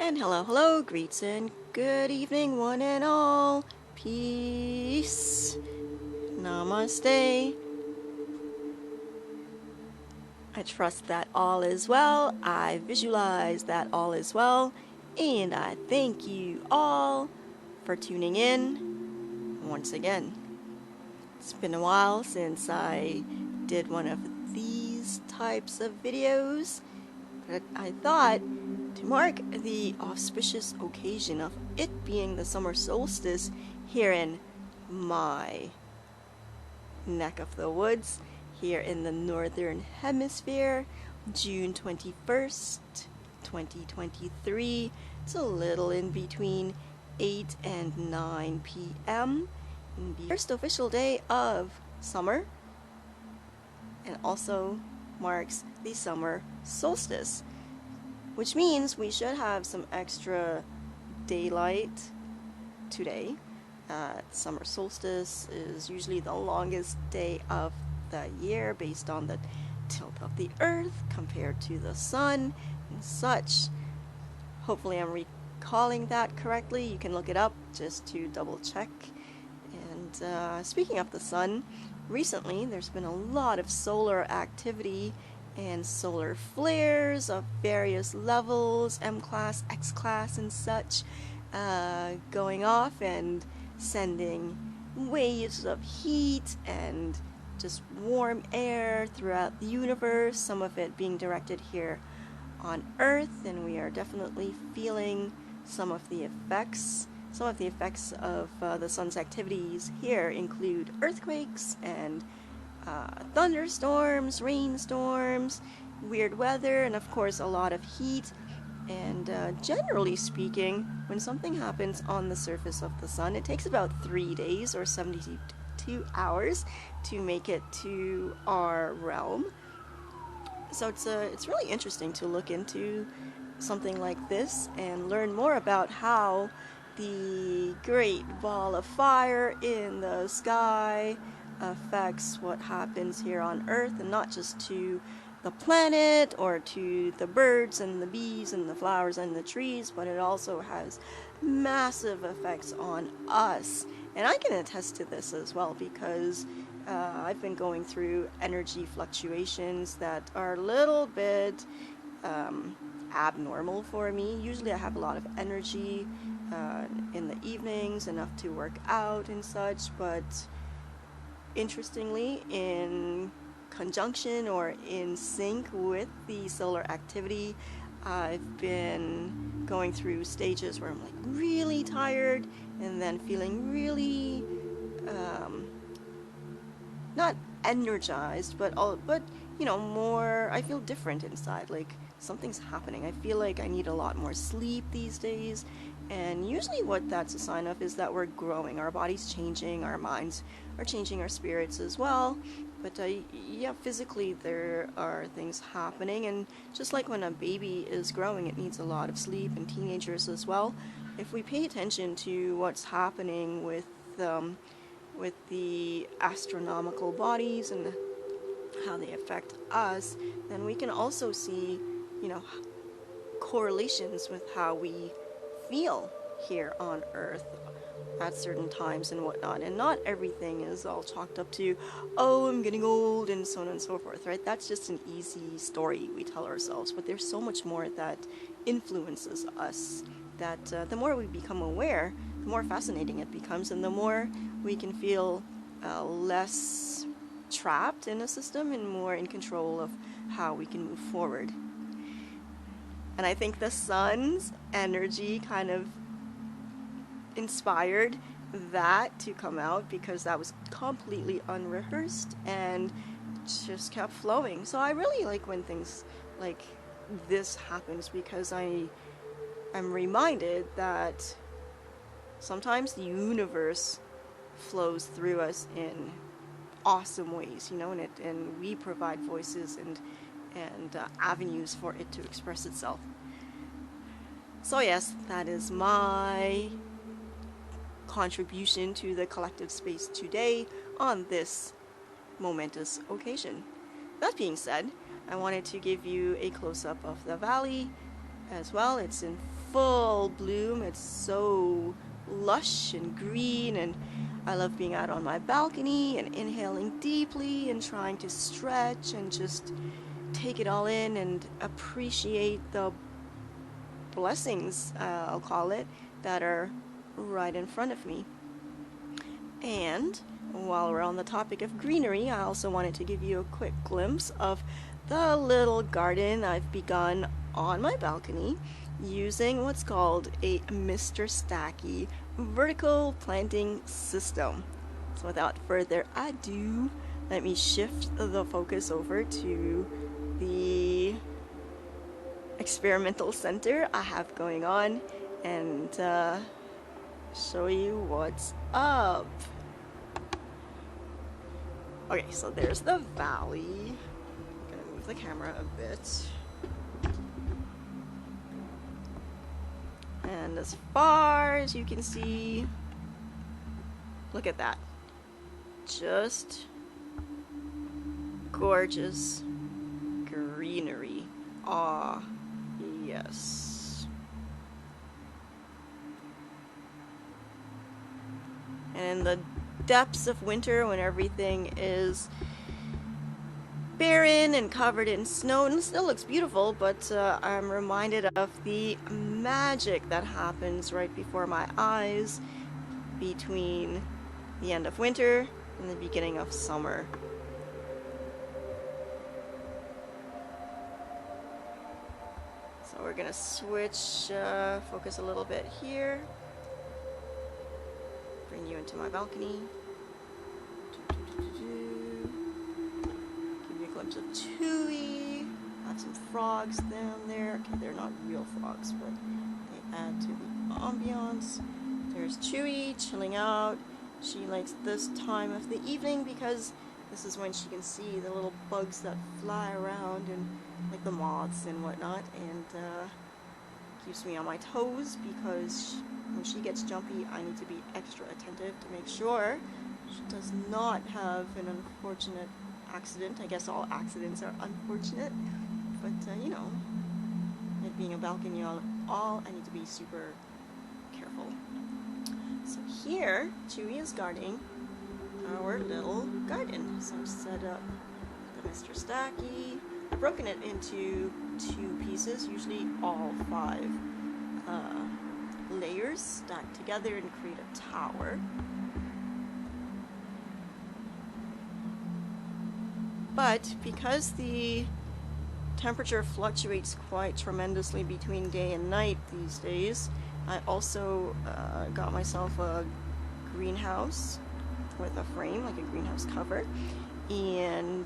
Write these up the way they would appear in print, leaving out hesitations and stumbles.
And hello, greets and good evening, one and all. Peace. Namaste. I trust that all is well. I visualize that all is well. And I thank you all for tuning in once again. It's been a while since I did one of these types of videos, but I thought to mark the auspicious occasion of it being the summer solstice here in my neck of the woods, here in the northern hemisphere, June 21st, 2023. It's a little in between 8 and 9 p.m. the first official day of summer, and also marks the summer solstice, which means we should have some extra daylight today. Summer solstice is usually the longest day of the year based on the tilt of the earth compared to the sun and such. Hopefully I'm recalling that correctly. You can look it up just to double check. And speaking of the sun, recently there's been a lot of solar activity and solar flares of various levels, M-class, X-class and such, going off and sending waves of heat and just warm air throughout the universe, some of it being directed here on Earth, and we are definitely feeling some of the effects. Some of the effects of the sun's activities here include earthquakes and thunderstorms, rainstorms, weird weather, and of course a lot of heat. And generally speaking, when something happens on the surface of the sun, it takes about 3 days or 72 hours to make it to our realm. So it's really interesting to look into something like this and learn more about how the great ball of fire in the sky affects what happens here on Earth, and not just to the planet or to the birds and the bees and the flowers and the trees, but it also has massive effects on us. And I can attest to this as well, because I've been going through energy fluctuations that are a little bit abnormal for me. Usually I have a lot of energy in the evenings, enough to work out and such, but interestingly, in conjunction or in sync with the solar activity, I've been going through stages where I'm like really tired and then feeling really not energized, but you know, more, I feel different inside, like something's happening. I feel like I need a lot more sleep these days, and usually what that's a sign of is that we're growing. Our body's changing, our minds are changing, our spirits as well. But yeah, physically there are things happening, and just like when a baby is growing, it needs a lot of sleep, and teenagers as well. If we pay attention to what's happening with the astronomical bodies and how they affect us, then we can also see, you know, correlations with how we feel here on Earth at certain times and whatnot. And not everything is all chalked up to, oh, I'm getting old and so on and so forth, right? That's just an easy story we tell ourselves, but there's so much more that influences us, that the more we become aware, the more fascinating it becomes, and the more we can feel less trapped in a system and more in control of how we can move forward. And I think the sun's energy kind of inspired that to come out, because that was completely unrehearsed and just kept flowing. So I really like when things like this happens, because I'm reminded that sometimes the universe flows through us in awesome ways, you know, and we provide voices and avenues for it to express itself. So yes, that is my contribution to the collective space today on this momentous occasion. That being said, I wanted to give you a close-up of the valley as well. It's in full bloom. It's so lush and green, and I love being out on my balcony and inhaling deeply and trying to stretch and just take it all in and appreciate the blessings, I'll call it, that are right in front of me. And while we're on the topic of greenery, I also wanted to give you a quick glimpse of the little garden I've begun on my balcony using what's called a Mr.Stacky vertical planting system. So without further ado, let me shift the focus over to the experimental center I have going on and show you what's up. Okay, so there's the valley. I'm gonna move the camera a bit. And as far as you can see, look at that. Just gorgeous greenery. Ah, yes. And in the depths of winter, when everything is barren and covered in snow, and it still looks beautiful, but I'm reminded of the magic that happens right before my eyes between the end of winter and the beginning of summer. So we're gonna switch focus a little bit here, bring you into my balcony. Glimpse of Chewy. Got some frogs down there. Okay, they're not real frogs, but they add to the ambiance. There's Chewy chilling out. She likes this time of the evening because this is when she can see the little bugs that fly around and like the moths and whatnot, and keeps me on my toes because when she gets jumpy, I need to be extra attentive to make sure she does not have an unfortunate accident. I guess all accidents are unfortunate, but you know, it being a balcony, all I need to be super careful. So here, Chewy is guarding our little garden. So I've set up the Mr. Stacky. I've broken it into 2 pieces, usually all 5 layers stacked together and create a tower. But because the temperature fluctuates quite tremendously between day and night these days, I also got myself a greenhouse with a frame, like a greenhouse cover, and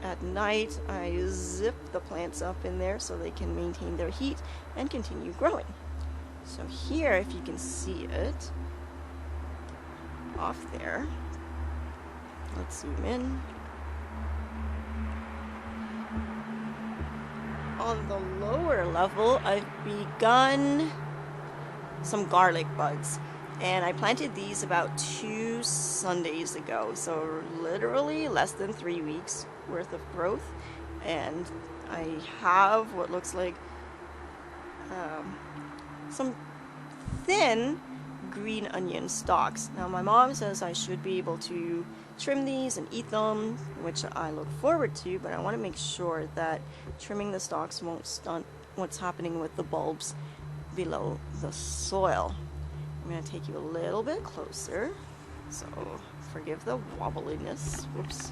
at night I zip the plants up in there so they can maintain their heat and continue growing. So here, if you can see it off there, let's zoom in. On the lower level, I've begun some garlic buds, and I planted these about 2 Sundays ago, so literally less than 3 weeks worth of growth, and I have what looks like some thin green onion stalks. Now my mom says I should be able to trim these and eat them, which I look forward to, but I want to make sure that trimming the stalks won't stunt what's happening with the bulbs below the soil. I'm going to take you a little bit closer, so forgive the wobbliness. Whoops.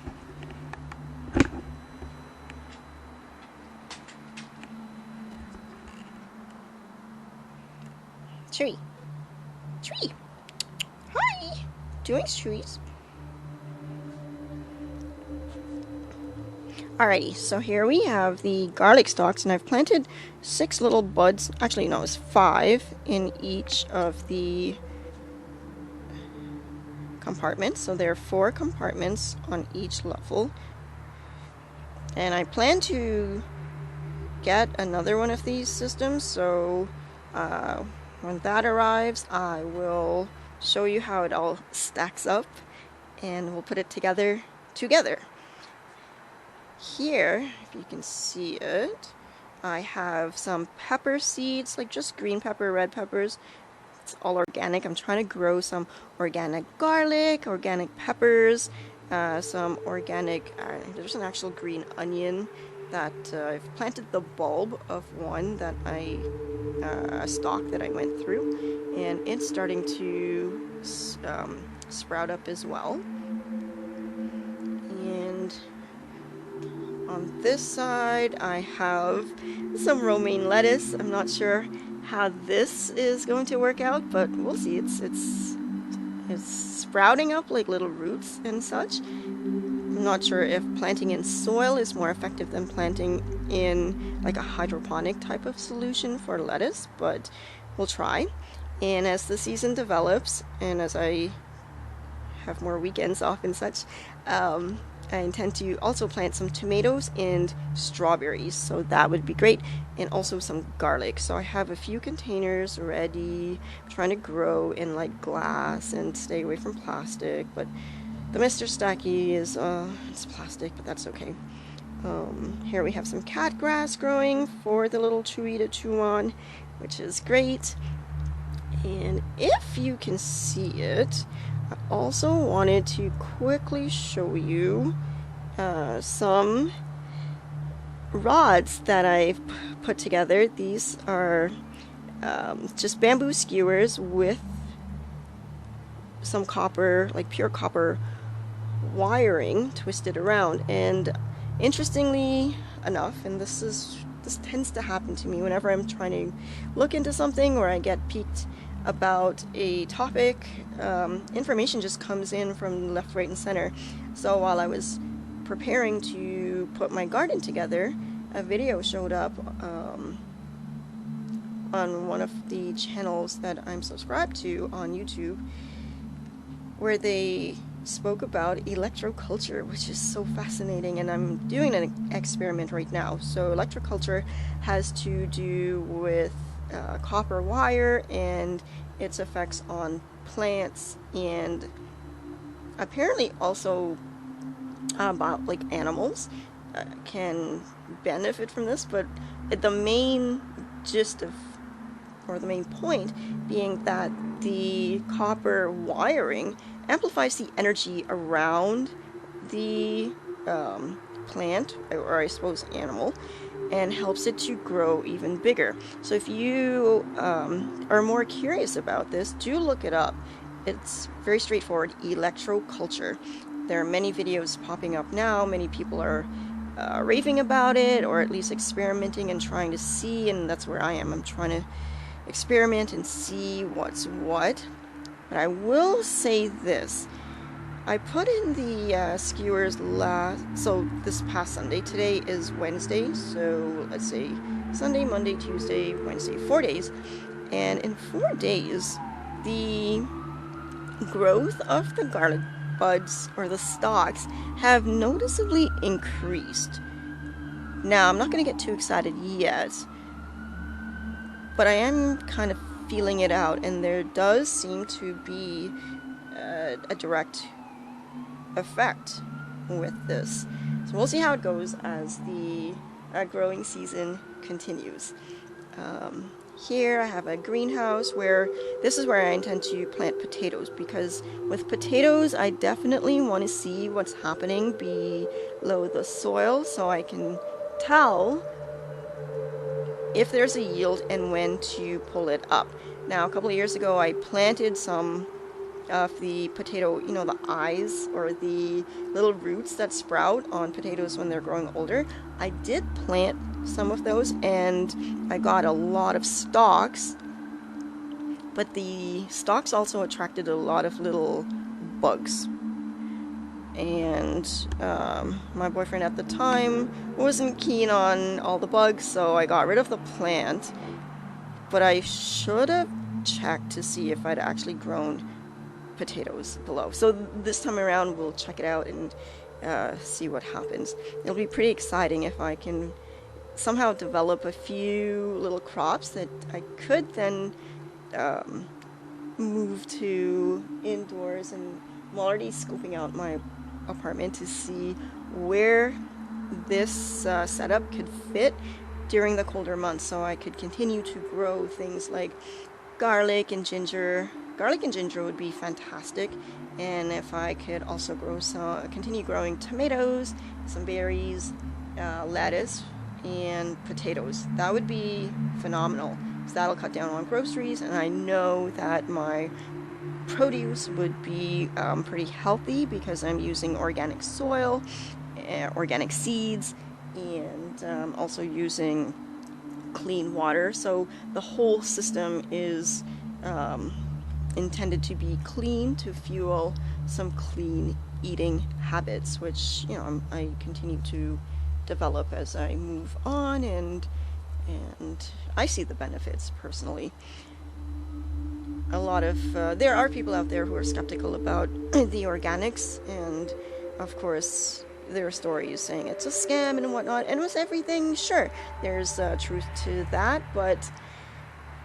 Tree. Tree. Hi. Doing trees. Alrighty, so here we have the garlic stalks, and I've planted 6 little buds. Actually, no, it's 5 in each of the compartments. So there are 4 compartments on each level. And I plan to get another one of these systems, so when that arrives, I will show you how it all stacks up, and we'll put it together. Here, if you can see it, I have some pepper seeds, like just green pepper, red peppers. It's all organic. I'm trying to grow some organic garlic, organic peppers, some organic, there's an actual green onion that I've planted the bulb of one that a stalk that I went through, and it's starting to sprout up as well. And on this side I have some romaine lettuce. I'm not sure how this is going to work out, but we'll see. It's sprouting up like little roots and such. I'm not sure if planting in soil is more effective than planting in like a hydroponic type of solution for lettuce, but we'll try. And as the season develops and as I have more weekends off and such, I intend to also plant some tomatoes and strawberries, so that would be great, and also some garlic. So I have a few containers ready. I'm trying to grow in like glass and stay away from plastic, but the Mr. Stacky is it's plastic, but that's okay. Here we have some cat grass growing for the little chewy to chew on, which is great. And if you can see it, I also wanted to quickly show you some rods that I've put together. These are just bamboo skewers with some copper, like pure copper wiring twisted around. And interestingly enough, and this tends to happen to me whenever I'm trying to look into something or I get piqued about a topic, information just comes in from left, right, and center. So while I was preparing to put my garden together, a video showed up on one of the channels that I'm subscribed to on YouTube, where they spoke about electroculture, which is so fascinating, and I'm doing an experiment right now. So electroculture has to do with copper wire and its effects on plants, and apparently also about like animals can benefit from this, but the main gist of, or the main point being that the copper wiring amplifies the energy around the plant, or I suppose animal, and helps it to grow even bigger. So if you are more curious about this, do look it up. It's very straightforward, electroculture. There are many videos popping up now. Many people are raving about it, or at least experimenting and trying to see, and that's where I am. I'm trying to experiment and see what's what. But I will say this. I put in the skewers this past Sunday. Today is Wednesday, so let's say Sunday, Monday, Tuesday, Wednesday, 4 days. And in 4 days, the growth of the garlic buds, or the stalks, have noticeably increased. Now, I'm not going to get too excited yet, but I am kind of feeling it out, and there does seem to be a direct effect with this. So we'll see how it goes as the growing season continues. Here I have a greenhouse where this is where I intend to plant potatoes, because with potatoes I definitely want to see what's happening below the soil so I can tell if there's a yield and when to pull it up. Now, a couple of years ago I planted some of the potato, you know, the eyes or the little roots that sprout on potatoes when they're growing older. I did plant some of those and I got a lot of stalks, but the stalks also attracted a lot of little bugs. And my boyfriend at the time wasn't keen on all the bugs, so I got rid of the plant. But I should have checked to see if I'd actually grown potatoes below. So this time around we'll check it out and see what happens. It'll be pretty exciting if I can somehow develop a few little crops that I could then move to indoors. And I'm already scoping out my apartment to see where this setup could fit during the colder months, so I could continue to grow things like garlic and ginger. Garlic and ginger would be fantastic, and if I could also continue growing tomatoes, some berries, lettuce, and potatoes, that would be phenomenal. So that'll cut down on groceries, and I know that my produce would be pretty healthy because I'm using organic soil, organic seeds, and also using clean water. So the whole system is intended to be clean, to fuel some clean eating habits, which I continue to develop as I move on, and I see the benefits personally. A lot of there are people out there who are skeptical about the organics, and of course there are stories saying it's a scam and whatnot, and with everything, sure, there's truth to that, but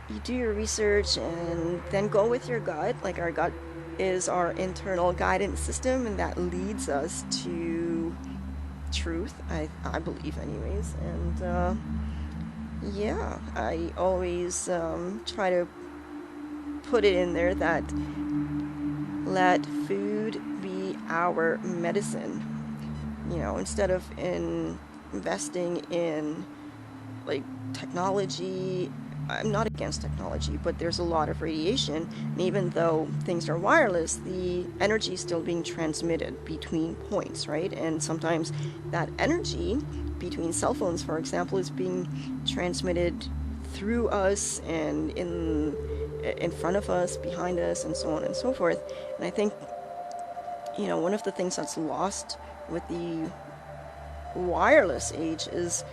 you do your research and then go with your gut. Like, our gut is our internal guidance system, and that leads us to truth, I believe anyways. And yeah, I always try to put it in there that let food be our medicine. Instead of investing in like technology, I'm not against technology, but there's a lot of radiation, and even though things are wireless, the energy is still being transmitted between points, right? And sometimes that energy between cell phones, for example, is being transmitted through us and in front of us, behind us, and so on and so forth. And I think, one of the things that's lost with the wireless age is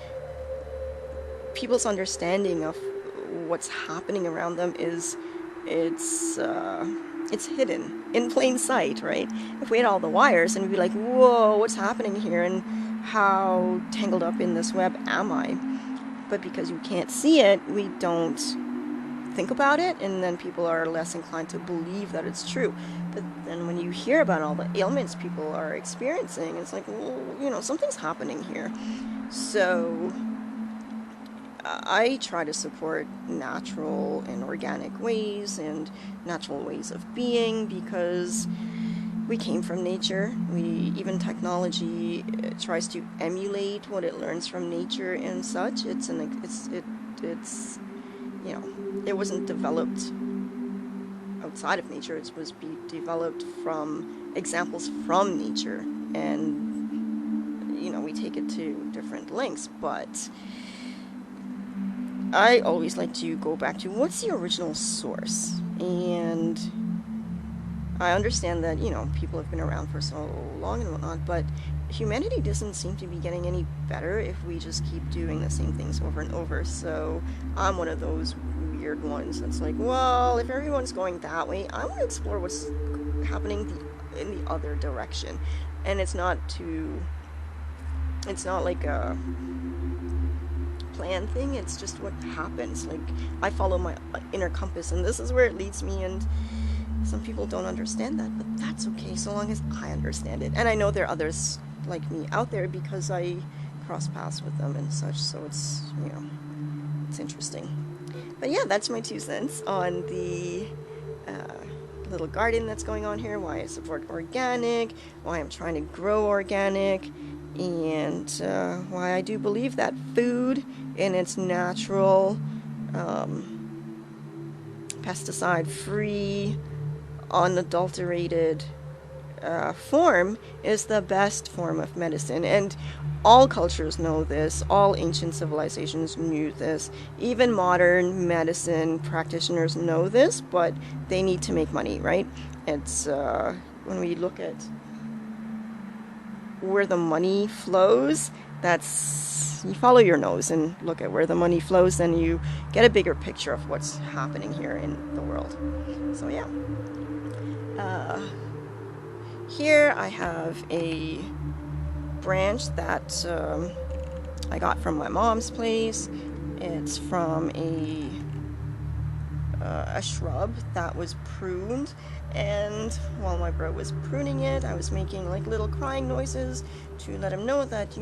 people's understanding of what's happening around them is it's hidden in plain sight, right? If we had all the wires and we'd be like, whoa, what's happening here, and how tangled up in this web am I? But because you can't see it, we don't think about it, and then people are less inclined to believe that it's true. But then when you hear about all the ailments people are experiencing, it's like, well, something's happening here. So I try to support natural and organic ways and natural ways of being, because we came from nature. Even technology tries to emulate what it learns from nature and such. It wasn't developed outside of nature. It was developed from examples from nature, and we take it to different lengths. But I always like to go back to what's the original source. And I understand that people have been around for so long and whatnot, but humanity doesn't seem to be getting any better if we just keep doing the same things over and over. So I'm one of those weird ones that's like, well, if everyone's going that way, I want to explore what's happening in the other direction. And it's not like a plan thing, it's just what happens. Like, I follow my inner compass, and this is where it leads me, and some people don't understand that, but that's okay so long as I understand it. And I know there are others like me out there because I cross paths with them and such, so it's it's interesting. But yeah, that's my 2 cents on the little garden that's going on here, why I support organic, why I'm trying to grow organic, and why I do believe that food in its natural, pesticide-free, unadulterated form is the best form of medicine. And all cultures know this, all ancient civilizations knew this, even modern medicine practitioners know this, but they need to make money, right? It's when we look at where the money flows, you follow your nose and look at where the money flows, then you get a bigger picture of what's happening here in the world. So yeah. Here I have a branch that I got from my mom's place. It's from a shrub that was pruned, and while my bro was pruning it, I was making like little crying noises to let him know that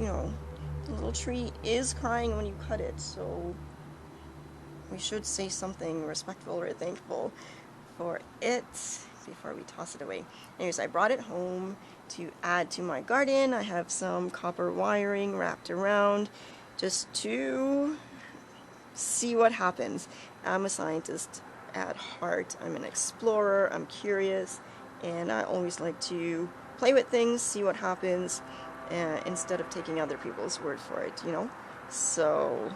The little tree is crying when you cut it, so we should say something respectful or thankful for it before we toss it away. Anyways, I brought it home to add to my garden. I have some copper wiring wrapped around just to see what happens. I'm a scientist at heart. I'm an explorer. I'm curious, and I always like to play with things, see what happens, instead of taking other people's word for it, you know? So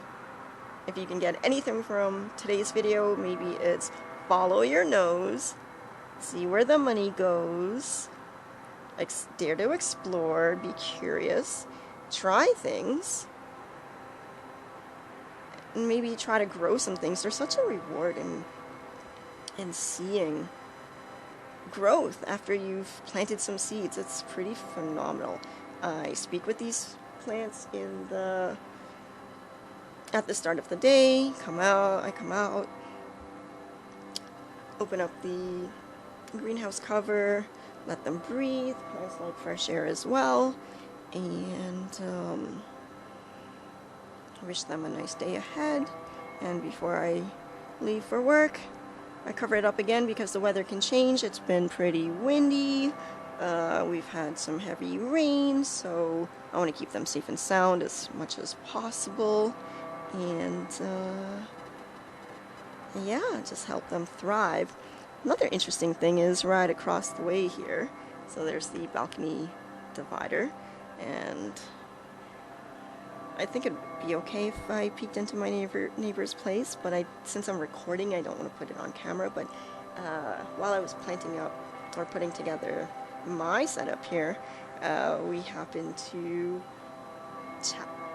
if you can get anything from today's video, maybe it's follow your nose, see where the money goes, dare to explore, be curious, try things, and maybe try to grow some things. There's such a reward in seeing growth after you've planted some seeds. It's pretty phenomenal. I speak with these plants at the start of the day. I come out, open up the greenhouse cover, let them breathe. Plants like fresh air as well, and wish them a nice day ahead. And before I leave for work, I cover it up again because the weather can change. It's been pretty windy. We've had some heavy rain, so I want to keep them safe and sound as much as possible. And yeah, just help them thrive. Another interesting thing is right across the way here. So there's the balcony divider, and I think it'd be okay if I peeked into my neighbor's place, but since I'm recording, I don't want to put it on camera. But while I was planting up or putting together my setup here, we happened to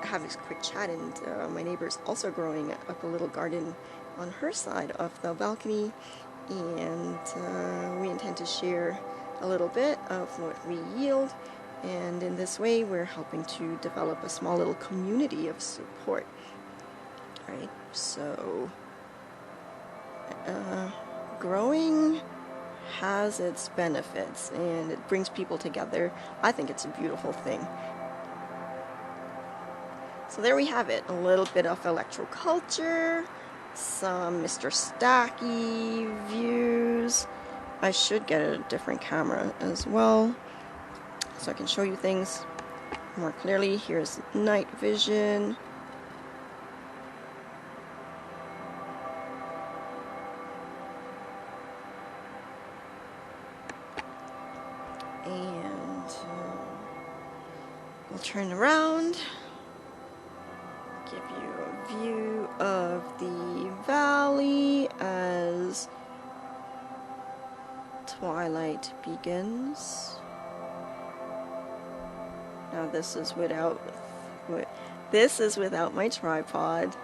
have a quick chat, and my neighbor's also growing up a little garden on her side of the balcony, and we intend to share a little bit of what we yield. And in this way, we're helping to develop a small little community of support. Right? So, growing has its benefits, and it brings people together. I think it's a beautiful thing. So there we have it. A little bit of electroculture, some Mr. Stacky views. I should get a different camera as well, so I can show you things more clearly. Here's night vision. And we'll turn around, give you a view of the valley as twilight begins. Now this is without my tripod.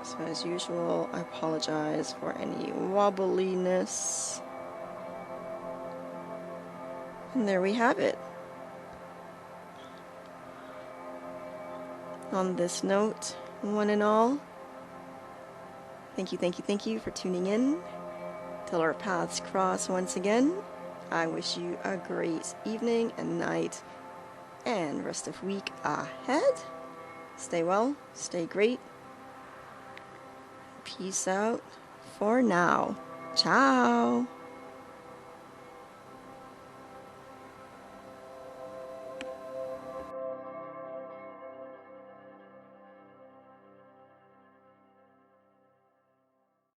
So as usual, I apologize for any wobbliness. And there we have it. On this note, one and all, thank you for tuning in. Till our paths cross once again, I wish you a great evening and night and rest of week ahead. Stay well, stay great. Peace out for now. Ciao.